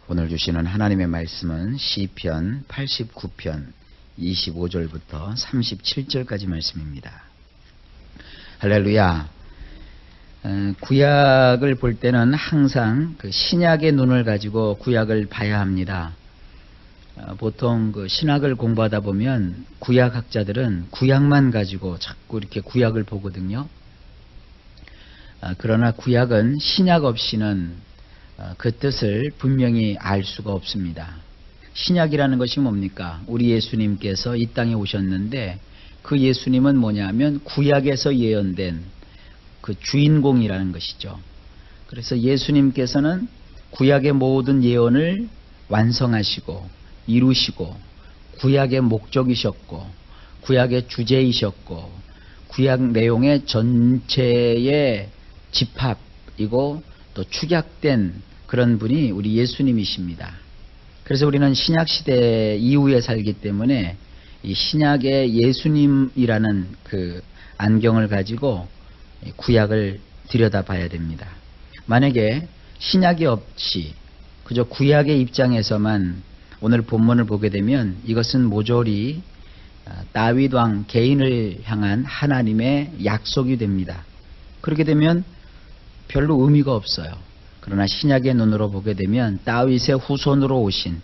오늘 주시는 하나님의 말씀은 시편 89편 25절부터 37절까지 말씀입니다. 할렐루야. 구약을 볼 때는 항상 그 신약의 눈을 가지고 구약을 봐야 합니다. 보통 그 신학을 공부하다 보면 구약학자들은 구약만 가지고 자꾸 이렇게 구약을 보거든요. 그러나 구약은 신약 없이는 그 뜻을 분명히 알 수가 없습니다. 신약이라는 것이 뭡니까? 우리 예수님께서 이 땅에 오셨는데 그 예수님은 뭐냐면 구약에서 예언된 그 주인공이라는 것이죠. 그래서 예수님께서는 구약의 모든 예언을 완성하시고 이루시고 구약의 목적이셨고 구약의 주제이셨고 구약 내용의 전체의 집합이고 또 축약된 그런 분이 우리 예수님이십니다. 그래서 우리는 신약시대 이후에 살기 때문에 이 신약의 예수님이라는 그 안경을 가지고 구약을 들여다봐야 됩니다. 만약에 신약이 없이 그저 구약의 입장에서만 오늘 본문을 보게 되면 이것은 모조리 다윗 왕 개인을 향한 하나님의 약속이 됩니다. 그렇게 되면 별로 의미가 없어요. 그러나 신약의 눈으로 보게 되면 다윗의 후손으로 오신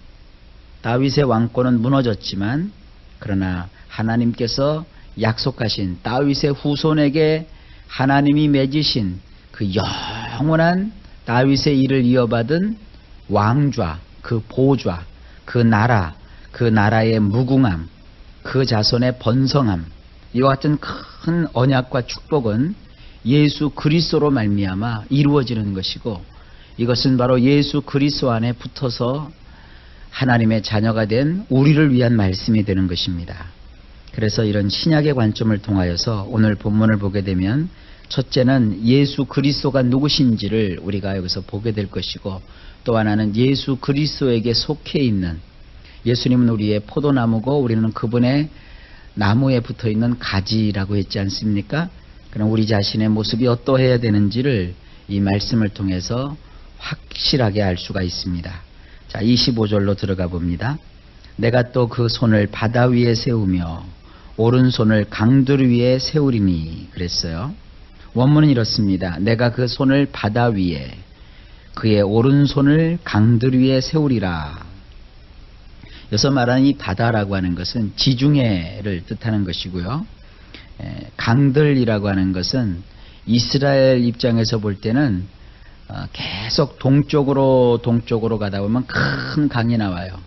다윗의 왕권은 무너졌지만 그러나 하나님께서 약속하신 다윗의 후손에게 하나님이 맺으신 그 영원한 다윗의 일을 이어받은 왕좌, 그 보좌, 그 나라, 그 나라의 무궁함, 그 자손의 번성함, 이와 같은 큰 언약과 축복은 예수 그리스도로 말미암아 이루어지는 것이고 이것은 바로 예수 그리스도 안에 붙어서 하나님의 자녀가 된 우리를 위한 말씀이 되는 것입니다. 그래서 이런 신약의 관점을 통하여서 오늘 본문을 보게 되면 첫째는 예수 그리스도가 누구신지를 우리가 여기서 보게 될 것이고 또 하나는 예수 그리스도에게 속해 있는 예수님은 우리의 포도나무고 우리는 그분의 나무에 붙어있는 가지라고 했지 않습니까? 그럼 우리 자신의 모습이 어떠해야 되는지를 이 말씀을 통해서 확실하게 알 수가 있습니다. 자, 25절로 들어가 봅니다. 내가 또 그 손을 바다 위에 세우며 오른손을 강들 위에 세우리니 그랬어요. 원문은 이렇습니다. 내가 그 손을 바다 위에 그의 오른손을 강들 위에 세우리라. 여기서 말하는 이 바다라고 하는 것은 지중해를 뜻하는 것이고요. 강들이라고 하는 것은 이스라엘 입장에서 볼 때는 계속 동쪽으로 가다 보면 큰 강이 나와요.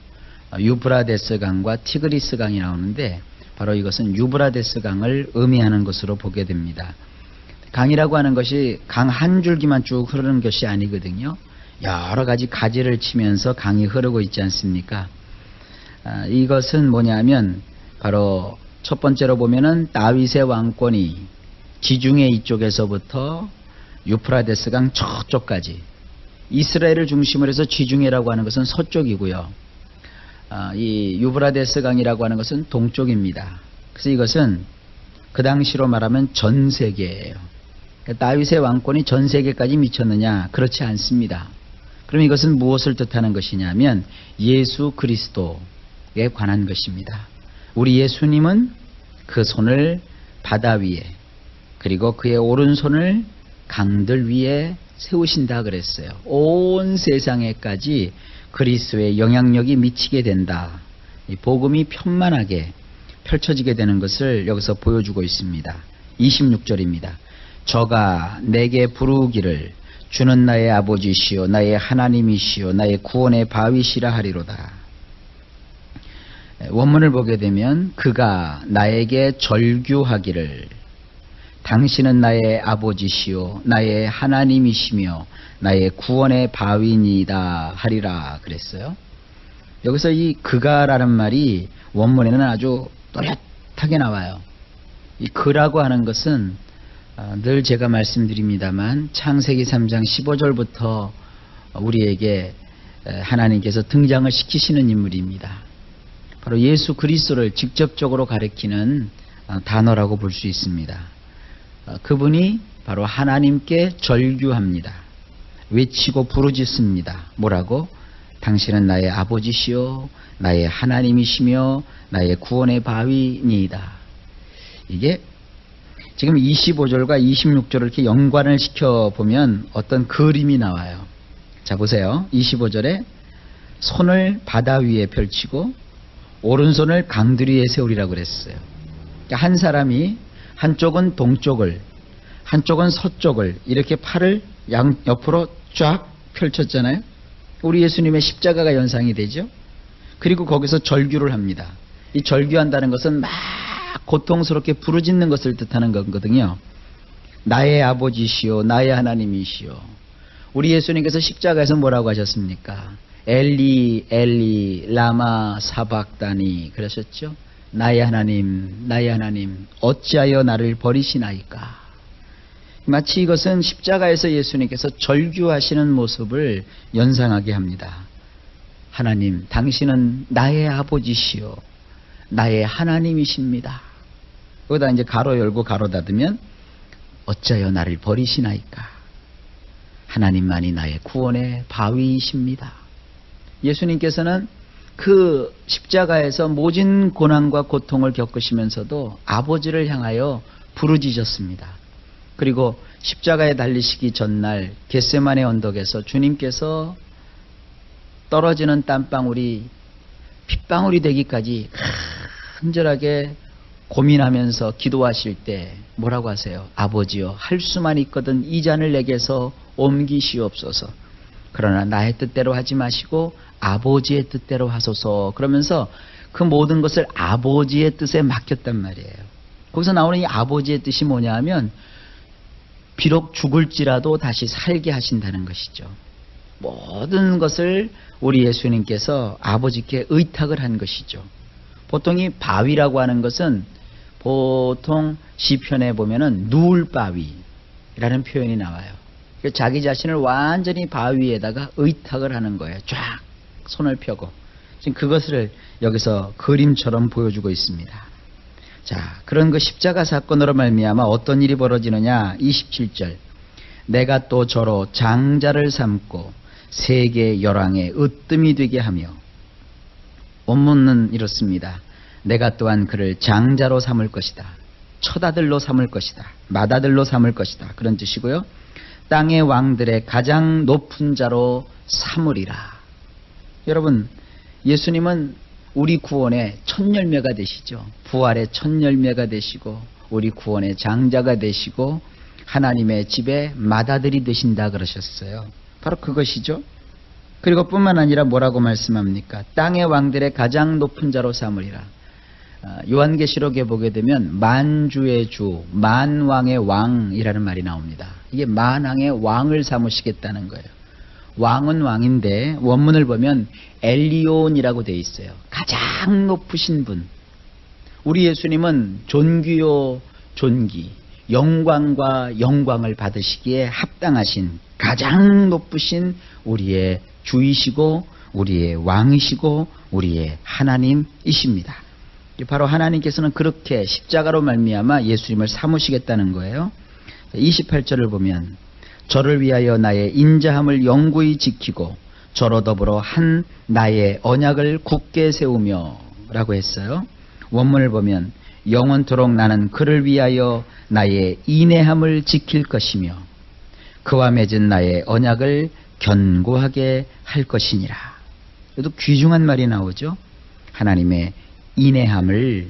유브라데스 강과 티그리스 강이 나오는데 바로 이것은 유브라데스 강을 의미하는 것으로 보게 됩니다. 강이라고 하는 것이 강 한 줄기만 쭉 흐르는 것이 아니거든요. 여러 가지 가지를 치면서 강이 흐르고 있지 않습니까? 이것은 뭐냐면 바로 첫 번째로 보면은 다윗의 왕권이 지중해 이쪽에서부터 유프라데스 강 저쪽까지 이스라엘을 중심으로 해서 지중해라고 하는 것은 서쪽이고요. 이 유브라데스 강이라고 하는 것은 동쪽입니다. 그래서 이것은 그 당시로 말하면 전 세계예요. 그러니까 다윗의 왕권이 전 세계까지 미쳤느냐? 그렇지 않습니다. 그럼 이것은 무엇을 뜻하는 것이냐면 예수 그리스도에 관한 것입니다. 우리 예수님은 그 손을 바다 위에 그리고 그의 오른손을 강들 위에 세우신다 그랬어요. 온 세상에까지 그리스도의 영향력이 미치게 된다. 이 복음이 편만하게 펼쳐지게 되는 것을 여기서 보여주고 있습니다. 26절입니다. 저가 내게 부르기를 주는 나의 아버지시요 나의 하나님이시요 나의 구원의 바위시라 하리로다. 원문을 보게 되면 그가 나에게 절규하기를 당신은 나의 아버지시요 나의 하나님이시며 나의 구원의 바위니이다 하리라 그랬어요. 여기서 이 그가라는 말이 원문에는 아주 또렷하게 나와요. 이 그라고 하는 것은 늘 제가 말씀드립니다만 창세기 3장 15절부터 우리에게 하나님께서 등장을 시키시는 인물입니다. 바로 예수 그리스도를 직접적으로 가리키는 단어라고 볼 수 있습니다. 그분이 바로 하나님께 절규합니다. 외치고 부르짖습니다. 뭐라고? 당신은 나의 아버지시요 나의 하나님이시며 나의 구원의 바위니이다. 이게 지금 25절과 26절을 이렇게 연관을 시켜보면 어떤 그림이 나와요. 자, 보세요. 25절에 손을 바다 위에 펼치고 오른손을 강들 위에 세우리라고 그랬어요. 그러니까 한 사람이 한쪽은 동쪽을 한쪽은 서쪽을 이렇게 팔을 옆으로 쫙 펼쳤잖아요. 우리 예수님의 십자가가 연상이 되죠. 그리고 거기서 절규를 합니다. 이 절규한다는 것은 막 고통스럽게 부르짖는 것을 뜻하는 거거든요. 나의 아버지시요 나의 하나님이시요. 우리 예수님께서 십자가에서 뭐라고 하셨습니까? 엘리 엘리 라마 사박다니 그러셨죠. 나의 하나님 어찌하여 나를 버리시나이까. 마치 이것은 십자가에서 예수님께서 절규하시는 모습을 연상하게 합니다. 하나님, 당신은 나의 아버지시요 나의 하나님이십니다. 거기다 이제 가로 열고 가로 닫으면 어찌하여 나를 버리시나이까. 하나님만이 나의 구원의 바위이십니다. 예수님께서는 그 십자가에서 모진 고난과 고통을 겪으시면서도 아버지를 향하여 부르짖었습니다. 그리고 십자가에 달리시기 전날 겟세마네 언덕에서 주님께서 떨어지는 땀방울이 핏방울이 되기까지 간절하게 고민하면서 기도하실 때 뭐라고 하세요? 아버지여, 할 수만 있거든 이 잔을 내게서 옮기시옵소서. 그러나 나의 뜻대로 하지 마시고 아버지의 뜻대로 하소서. 그러면서 그 모든 것을 아버지의 뜻에 맡겼단 말이에요. 거기서 나오는 이 아버지의 뜻이 뭐냐 하면 비록 죽을지라도 다시 살게 하신다는 것이죠. 모든 것을 우리 예수님께서 아버지께 의탁을 한 것이죠. 보통 이 바위라고 하는 것은 보통 시편에 보면은 누울 바위라는 표현이 나와요. 자기 자신을 완전히 바위에다가 의탁을 하는 거예요. 쫙 손을 펴고. 지금 그것을 여기서 그림처럼 보여주고 있습니다. 자, 그런 그 십자가 사건으로 말미암아 어떤 일이 벌어지느냐. 27절. 내가 또 저로 장자를 삼고 세계 열왕의 으뜸이 되게 하며. 원문은 이렇습니다. 내가 또한 그를 장자로 삼을 것이다. 첫아들로 삼을 것이다. 맏아들로 삼을 것이다. 그런 뜻이고요. 땅의 왕들의 가장 높은 자로 삼으리라. 여러분, 예수님은 우리 구원의 첫 열매가 되시죠. 부활의 첫 열매가 되시고 우리 구원의 장자가 되시고 하나님의 집에 맏아들이 되신다 그러셨어요. 바로 그것이죠. 그리고 뿐만 아니라 뭐라고 말씀합니까? 땅의 왕들의 가장 높은 자로 삼으리라. 요한계시록에 보게 되면 만주의 주, 만왕의 왕이라는 말이 나옵니다. 이게 만왕의 왕을 삼으시겠다는 거예요. 왕은 왕인데 원문을 보면 엘리온이라고 되어 있어요. 가장 높으신 분. 우리 예수님은 존귀요 존귀, 영광과 영광을 받으시기에 합당하신 가장 높으신 우리의 주이시고 우리의 왕이시고 우리의 하나님이십니다. 바로 하나님께서는 그렇게 십자가로 말미암아 예수님을 삼으시겠다는 거예요. 28절을 보면 저를 위하여 나의 인자함을 영구히 지키고 저로 더불어 한 나의 언약을 굳게 세우며 라고 했어요. 원문을 보면 영원토록 나는 그를 위하여 나의 인내함을 지킬 것이며 그와 맺은 나의 언약을 견고하게 할 것이니라. 이것도 귀중한 말이 나오죠. 하나님의 인내함을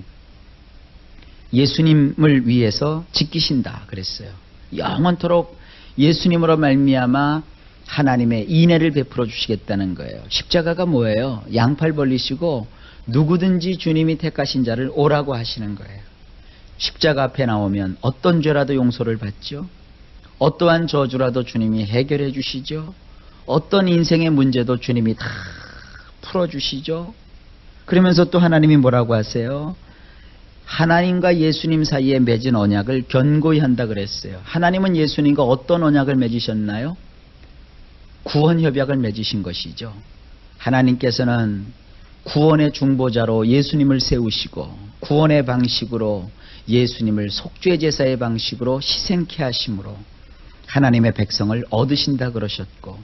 예수님을 위해서 지키신다 그랬어요. 영원토록 예수님으로 말미암아 하나님의 인애를 베풀어 주시겠다는 거예요. 십자가가 뭐예요? 양팔 벌리시고 누구든지 주님이 택하신 자를 오라고 하시는 거예요. 십자가 앞에 나오면 어떤 죄라도 용서를 받죠. 어떠한 저주라도 주님이 해결해 주시죠. 어떤 인생의 문제도 주님이 다 풀어주시죠. 그러면서 또 하나님이 뭐라고 하세요? 하나님과 예수님 사이에 맺은 언약을 견고히 한다 그랬어요. 하나님은 예수님과 어떤 언약을 맺으셨나요? 구원 협약을 맺으신 것이죠. 하나님께서는 구원의 중보자로 예수님을 세우시고 구원의 방식으로 예수님을 속죄 제사의 방식으로 희생케 하심으로 하나님의 백성을 얻으신다 그러셨고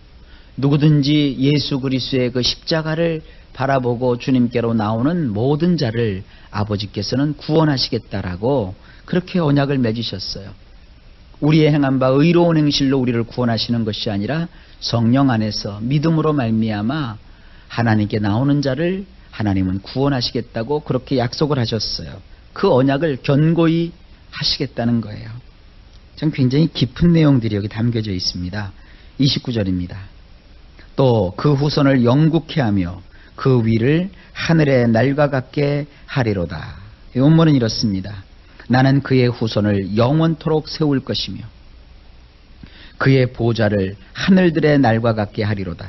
누구든지 예수 그리스도의 그 십자가를 바라보고 주님께로 나오는 모든 자를 아버지께서는 구원하시겠다라고 그렇게 언약을 맺으셨어요. 우리의 행한 바 의로운 행실로 우리를 구원하시는 것이 아니라 성령 안에서 믿음으로 말미암아 하나님께 나오는 자를 하나님은 구원하시겠다고 그렇게 약속을 하셨어요. 그 언약을 견고히 하시겠다는 거예요. 참 굉장히 깊은 내용들이 여기 담겨져 있습니다. 29절입니다. 또 그 후손을 영국케 하며 그 위를 하늘의 날과 같게 하리로다. 이 원문은 이렇습니다. 나는 그의 후손을 영원토록 세울 것이며 그의 보좌를 하늘들의 날과 같게 하리로다.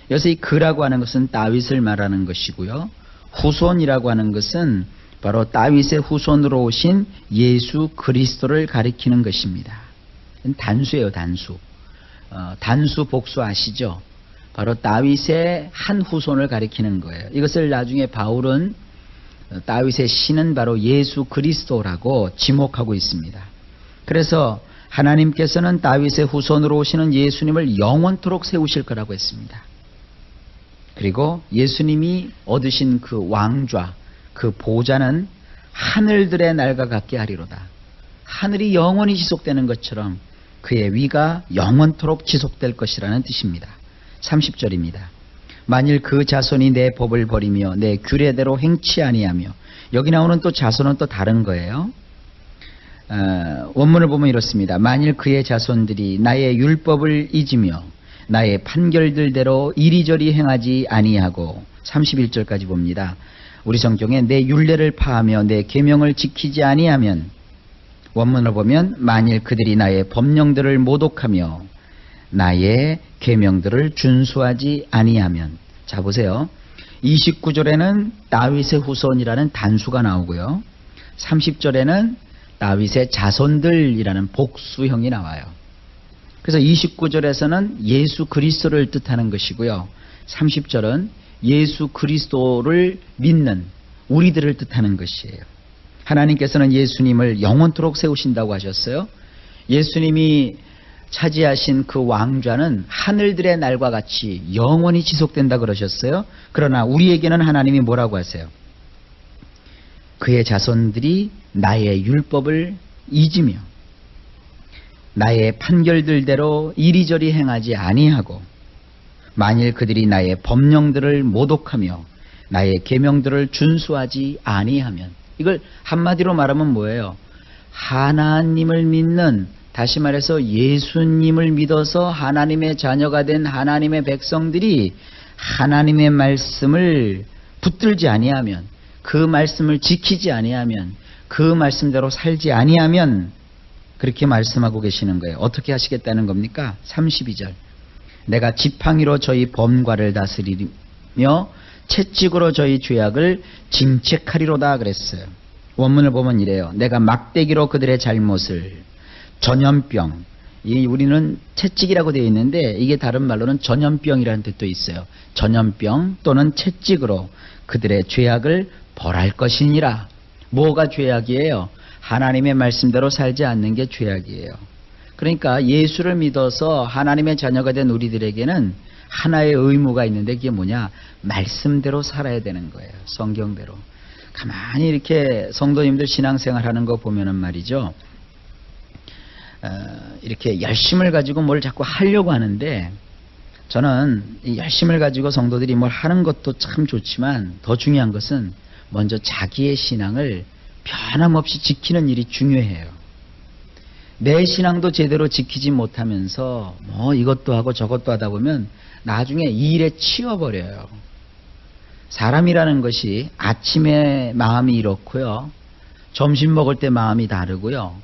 여기서 이 그라고 하는 것은 다윗을 말하는 것이고요. 후손이라고 하는 것은 바로 다윗의 후손으로 오신 예수 그리스도를 가리키는 것입니다. 단수예요, 단수. 단수 복수 아시죠? 바로 다윗의 한 후손을 가리키는 거예요. 이것을 나중에 바울은 다윗의 신은 바로 예수 그리스도라고 지목하고 있습니다. 그래서 하나님께서는 다윗의 후손으로 오시는 예수님을 영원토록 세우실 거라고 했습니다. 그리고 예수님이 얻으신 그 왕좌, 그 보좌는 하늘들의 날과 같게 하리로다. 하늘이 영원히 지속되는 것처럼 그의 위가 영원토록 지속될 것이라는 뜻입니다. 30절입니다. 만일 그 자손이 내 법을 버리며 내 규례대로 행치 아니하며, 여기 나오는 또 자손은 또 다른 거예요. 원문을 보면 이렇습니다. 만일 그의 자손들이 나의 율법을 잊으며 나의 판결들대로 이리저리 행하지 아니하고, 31절까지 봅니다. 우리 성경에 내 율례를 파하며 내 계명을 지키지 아니하면, 원문을 보면 만일 그들이 나의 법령들을 모독하며 나의 계명들을 준수하지 아니하면. 자 보세요. 29절에는 다윗의 후손이라는 단수가 나오고요. 30절에는 다윗의 자손들이라는 복수형이 나와요. 그래서 29절에서는 예수 그리스도를 뜻하는 것이고요. 30절은 예수 그리스도를 믿는 우리들을 뜻하는 것이에요. 하나님께서는 예수님을 영원토록 세우신다고 하셨어요. 예수님이 차지하신 그 왕좌는 하늘들의 날과 같이 영원히 지속된다 그러셨어요. 그러나 우리에게는 하나님이 뭐라고 하세요? 그의 자손들이 나의 율법을 잊으며 나의 판결들대로 이리저리 행하지 아니하고, 만일 그들이 나의 법령들을 모독하며 나의 계명들을 준수하지 아니하면. 이걸 한마디로 말하면 뭐예요? 하나님을 믿는, 다시 말해서 예수님을 믿어서 하나님의 자녀가 된 하나님의 백성들이 하나님의 말씀을 붙들지 아니하면, 그 말씀을 지키지 아니하면, 그 말씀대로 살지 아니하면, 그렇게 말씀하고 계시는 거예요. 어떻게 하시겠다는 겁니까? 32절. 내가 지팡이로 저희 범과를 다스리며 채찍으로 저희 죄악을 징책하리로다 그랬어요. 원문을 보면 이래요. 내가 막대기로 그들의 잘못을, 전염병, 우리는 채찍이라고 되어 있는데 이게 다른 말로는 전염병이라는 뜻도 있어요. 전염병 또는 채찍으로 그들의 죄악을 벌할 것이니라. 뭐가 죄악이에요? 하나님의 말씀대로 살지 않는 게 죄악이에요. 그러니까 예수를 믿어서 하나님의 자녀가 된 우리들에게는 하나의 의무가 있는데, 그게 뭐냐? 말씀대로 살아야 되는 거예요. 성경대로. 가만히 이렇게 성도님들 신앙생활하는 거 보면은 말이죠, 이렇게 열심을 가지고 뭘 자꾸 하려고 하는데, 저는 이 열심을 가지고 성도들이 뭘 하는 것도 참 좋지만 더 중요한 것은 먼저 자기의 신앙을 변함없이 지키는 일이 중요해요. 내 신앙도 제대로 지키지 못하면서 뭐 이것도 하고 저것도 하다 보면 나중에 이 일에 치여버려요. 사람이라는 것이 아침에 마음이 이렇고요, 점심 먹을 때 마음이 다르고요,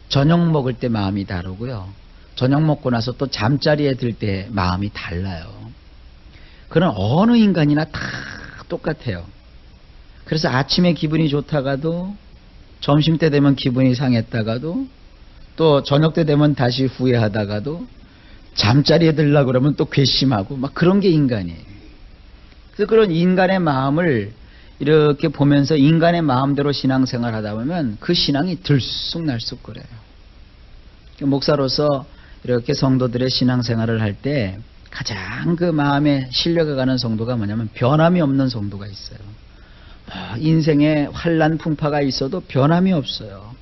저녁 먹을 때 마음이 다르고요, 저녁 먹고 나서 또 잠자리에 들 때 마음이 달라요. 그런 어느 인간이나 다 똑같아요. 그래서 아침에 기분이 좋다가도, 점심 때 되면 기분이 상했다가도, 또 저녁 때 되면 다시 후회하다가도, 잠자리에 들려고 그러면 또 괘씸하고, 막 그런 게 인간이에요. 그래서 그런 인간의 마음을 이렇게 보면서 인간의 마음대로 신앙생활 하다 보면 그 신앙이 들쑥날쑥 그래요. 목사로서 이렇게 성도들의 신앙생활을 할 때 가장 그 마음에 신뢰가 성도가 뭐냐면 변함이 없는 성도가 있어요. 인생에 환난 풍파가 있어도 변함이 없어요.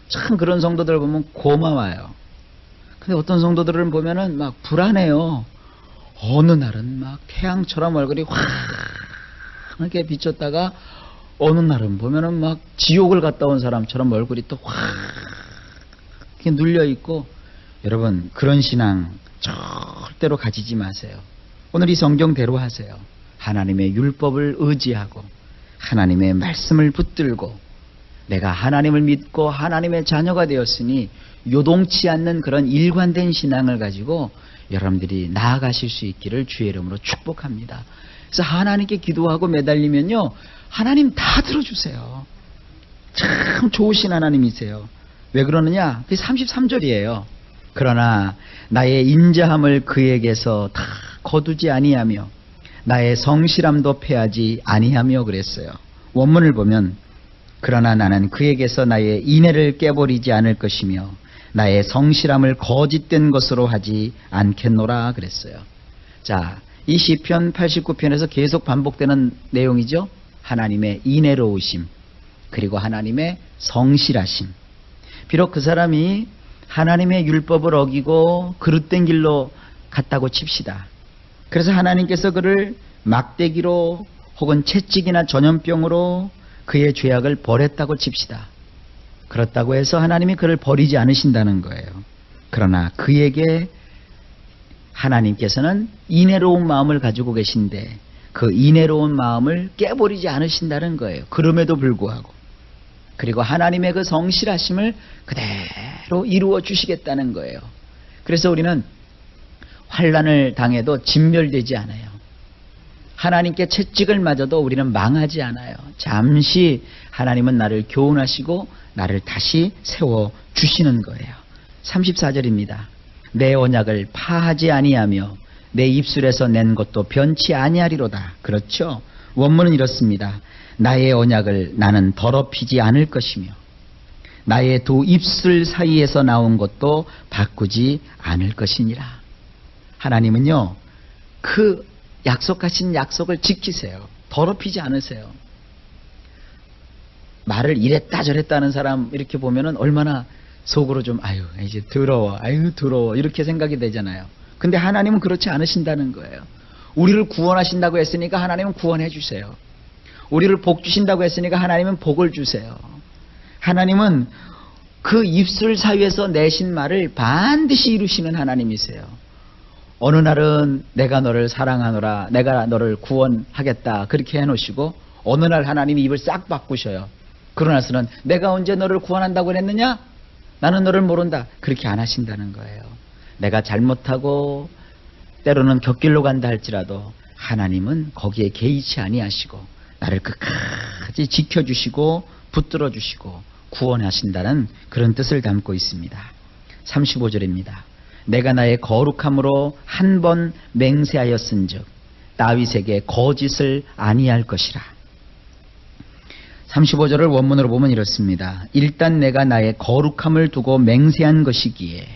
참 그런 성도들 보면 고마워요. 근데 어떤 성도들은 보면은 막 불안해요. 어느 날은 막 태양처럼 얼굴이 환하게 비쳤다가 어느 날은 보면은 막 지옥을 갔다 온 사람처럼 얼굴이 또 확 눌려 있고. 여러분, 그런 신앙 절대로 가지지 마세요. 오늘 이 성경대로 하세요. 하나님의 율법을 의지하고 하나님의 말씀을 붙들고 내가 하나님을 믿고 하나님의 자녀가 되었으니 요동치 않는 그런 일관된 신앙을 가지고 여러분들이 나아가실 수 있기를 주의 이름으로 축복합니다. 그래서 하나님께 기도하고 매달리면요, 하나님 다 들어주세요. 참 좋으신 하나님이세요. 왜 그러느냐? 그게 33절이에요. 그러나 나의 인자함을 그에게서 다 거두지 아니하며 나의 성실함도 패하지 아니하며 그랬어요. 원문을 보면 그러나 나는 그에게서 나의 인애를 깨버리지 않을 것이며 나의 성실함을 거짓된 것으로 하지 않겠노라 그랬어요. 자, 이 시편 89편에서 계속 반복되는 내용이죠. 하나님의 인애로우심, 그리고 하나님의 성실하심. 비록 그 사람이 하나님의 율법을 어기고 그릇된 길로 갔다고 칩시다. 그래서 하나님께서 그를 막대기로 혹은 채찍이나 전염병으로 그의 죄악을 벌했다고 칩시다. 그렇다고 해서 하나님이 그를 버리지 않으신다는 거예요. 그러나 그에게 하나님께서는 인애로운 마음을 가지고 계신데 그 인애로운 마음을 깨버리지 않으신다는 거예요. 그럼에도 불구하고. 그리고 하나님의 그 성실하심을 그대로 이루어 주시겠다는 거예요. 그래서 우리는 환난을 당해도 진멸되지 않아요. 하나님께 채찍을 맞아도 우리는 망하지 않아요. 잠시 하나님은 나를 교훈하시고 나를 다시 세워 주시는 거예요. 34절입니다. 내 언약을 파하지 아니하며 내 입술에서 낸 것도 변치 아니하리로다. 그렇죠? 원문은 이렇습니다. 나의 언약을 나는 더럽히지 않을 것이며 나의 두 입술 사이에서 나온 것도 바꾸지 않을 것이니라. 하나님은요, 그 약속하신 약속을 지키세요. 더럽히지 않으세요. 말을 이랬다 저랬다 하는 사람 이렇게 보면은 얼마나 속으로 좀 아유 이제 더러워, 아유 더러워 이렇게 생각이 되잖아요. 근데 하나님은 그렇지 않으신다는 거예요. 우리를 구원하신다고 했으니까 하나님은 구원해 주세요. 우리를 복 주신다고 했으니까 하나님은 복을 주세요. 하나님은 그 입술 사이에서 내신 말을 반드시 이루시는 하나님이세요. 어느 날은 내가 너를 사랑하노라, 내가 너를 구원하겠다 그렇게 해놓으시고 어느 날 하나님이 입을 싹 바꾸셔요. 그러나서는 내가 언제 너를 구원한다고 그랬느냐? 나는 너를 모른다. 그렇게 안 하신다는 거예요. 내가 잘못하고 때로는 곁길로 간다 할지라도 하나님은 거기에 개의치 아니하시고 나를 끝까지 지켜주시고 붙들어 주시고 구원하신다는 그런 뜻을 담고 있습니다. 35절입니다. 내가 나의 거룩함으로 한 번 맹세하였은즉 다윗에게 거짓을 아니할 것이라. 35절을 원문으로 보면 이렇습니다. 일단 내가 나의 거룩함을 두고 맹세한 것이기에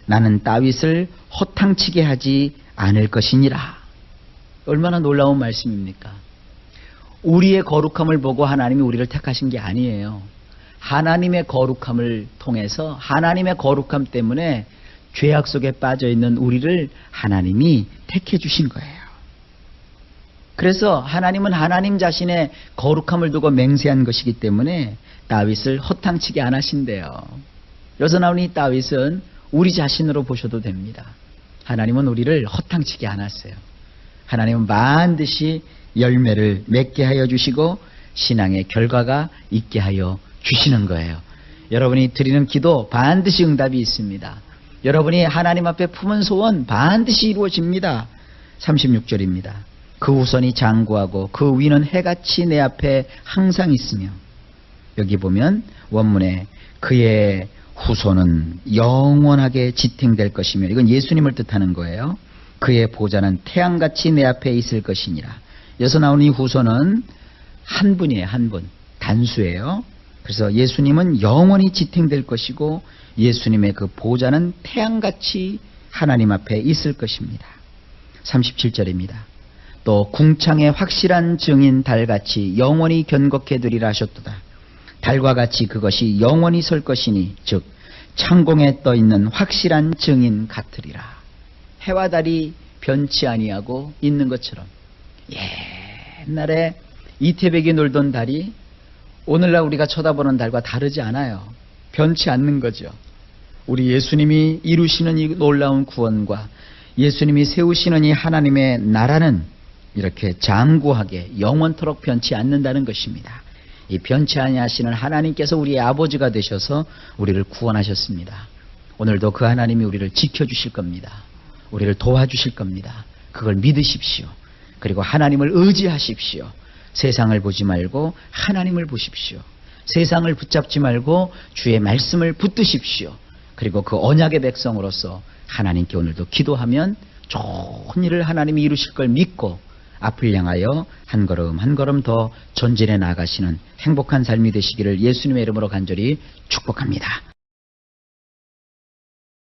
나는 다윗을 허탕치게 하지 않을 것이니라. 얼마나 놀라운 말씀입니까? 우리의 거룩함을 보고 하나님이 우리를 택하신 게 아니에요. 하나님의 거룩함을 통해서 하나님의 거룩함 때문에 죄악 속에 빠져있는 우리를 하나님이 택해 주신 거예요. 그래서 하나님은 하나님 자신의 거룩함을 두고 맹세한 것이기 때문에 다윗을 허탕치게 안 하신대요. 여기서 나오는 이 다윗은 우리 자신으로 보셔도 됩니다. 하나님은 우리를 허탕치게 안 하세요. 하나님은 반드시 열매를 맺게 하여 주시고 신앙의 결과가 있게 하여 주시는 거예요. 여러분이 드리는 기도 반드시 응답이 있습니다. 여러분이 하나님 앞에 품은 소원 반드시 이루어집니다. 36절입니다. 그 후손이 장구하고 그 위는 해같이 내 앞에 항상 있으며, 여기 보면 원문에 그의 후손은 영원하게 지탱될 것이며, 이건 예수님을 뜻하는 거예요. 그의 보좌는 태양같이 내 앞에 있을 것이니라. 여기서 나오는 이 후손은 한 분이에요. 한 분. 단수예요. 그래서 예수님은 영원히 지탱될 것이고 예수님의 그 보좌는 태양같이 하나님 앞에 있을 것입니다. 37절입니다. 또 궁창의 확실한 증인 달같이 영원히 견고케 되리라 하셨도다. 달과 같이 그것이 영원히 설 것이니 즉 창공에 떠있는 확실한 증인 같으리라. 해와 달이 변치 아니하고 있는 것처럼 옛날에 이태백이 놀던 달이 오늘날 우리가 쳐다보는 달과 다르지 않아요. 변치 않는 거죠. 우리 예수님이 이루시는 이 놀라운 구원과 예수님이 세우시는 이 하나님의 나라는 이렇게 장구하게 영원토록 변치 않는다는 것입니다. 이 변치 아니하시는 하나님께서 우리의 아버지가 되셔서 우리를 구원하셨습니다. 오늘도 그 하나님이 우리를 지켜주실 겁니다. 우리를 도와주실 겁니다. 그걸 믿으십시오. 그리고 하나님을 의지하십시오. 세상을 보지 말고 하나님을 보십시오. 세상을 붙잡지 말고 주의 말씀을 붙드십시오. 그리고 그 언약의 백성으로서 하나님께 오늘도 기도하면 좋은 일을 하나님이 이루실 걸 믿고 앞을 향하여 한 걸음 한 걸음 더 전진해 나가시는 행복한 삶이 되시기를 예수님의 이름으로 간절히 축복합니다.